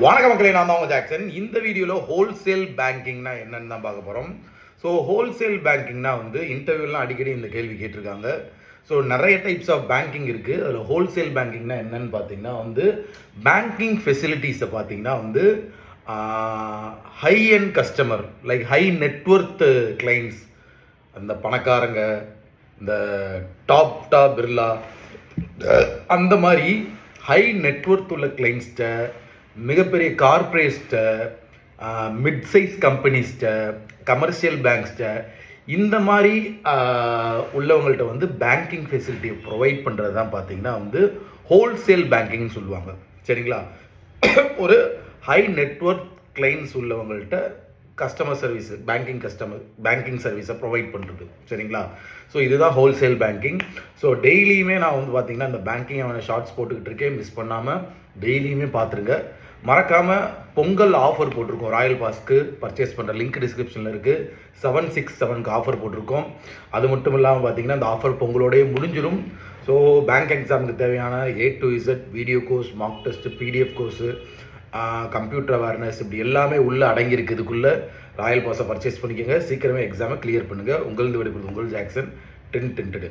வணக்கம் மக்களே, நான் தான் உங்கள் ஜாக்சன். இந்த வீடியோவில் ஹோல்சேல் பேங்கிங்னா என்னன்னு தான் பார்க்க போகிறோம். ஸோ ஹோல்சேல் பேங்கிங்னா இன்டர்வியூலாம் அடிக்கடி இந்த கேள்வி கேட்டிருக்காங்க. ஸோ நிறைய டைப்ஸ் ஆஃப் பேங்கிங் இருக்குது. அதில் ஹோல்சேல் பேங்கிங்னா என்னன்னு பார்த்தீங்கன்னா பேங்கிங் ஃபெசிலிட்டிஸை பார்த்தீங்கன்னா high and customer like high net worth clients, அந்த பணக்காரங்க, இந்த டாப் பிர்லா அந்த மாதிரி ஹை நெட்வொர்த் உள்ள கிளைண்ட்ஸ்கிட்ட, மிகப்பெரிய கார்பரேட்ஸ்கிட்ட, மிட் சைஸ் கம்பெனிஸ்கிட்ட, கமர்ஷியல் பேங்க்ஸ்கிட்ட, இந்த மாதிரி உள்ளவங்கள்ட்ட பேங்கிங் ஃபெசிலிட்டியை ப்ரொவைட் பண்ணுறது தான் பார்த்தீங்கன்னா ஹோல்சேல் பேங்கிங்னு சொல்லுவாங்க. சரிங்களா? ஒரு ஹை நெட்வொர்க் கிளைண்ட்ஸ் உள்ளவங்கள்ட்ட கஸ்டமர் சர்வீஸ், பேங்கிங் சர்வீஸை ப்ரொவைட் பண்ணுறது. சரிங்களா? ஸோ இதுதான் ஹோல்சேல் பேங்கிங். ஸோ டெய்லியுமே நான் பார்த்தீங்கன்னா இந்த பேங்கிங் ஷார்ட்ஸ் போட்டுக்கிட்டு இருக்கேன். மிஸ் பண்ணாமல் டெய்லியுமே பார்த்துருங்க. மறக்காமல் பொங்கல் ஆஃபர் போட்டிருக்கோம். ராயல் பாஸ்க்கு பர்ச்சேஸ் பண்ணுற லிங்க் டிஸ்கிரிப்ஷனில் இருக்குது. 767க்கு ஆஃபர் போட்டிருக்கோம். அது மட்டும் இல்லாமல் பார்த்தீங்கன்னா இந்த ஆஃபர் பொங்கலோடய முடிஞ்சிடும். ஸோ பேங்க் எக்ஸாமுக்கு தேவையான A to Z video course, mark test, PDF course, computer awareness, இப்படி எல்லாமே உள்ளே அடங்கியிருக்கு. இதுக்குள்ளே ராயல் பாஸை பர்ச்சேஸ் பண்ணிக்கோங்க. சீக்கிரமே எக்ஸாமை கிளியர் பண்ணுங்கள். உங்களது விடைபெறுவது உங்கள் ஜாக்சன். 10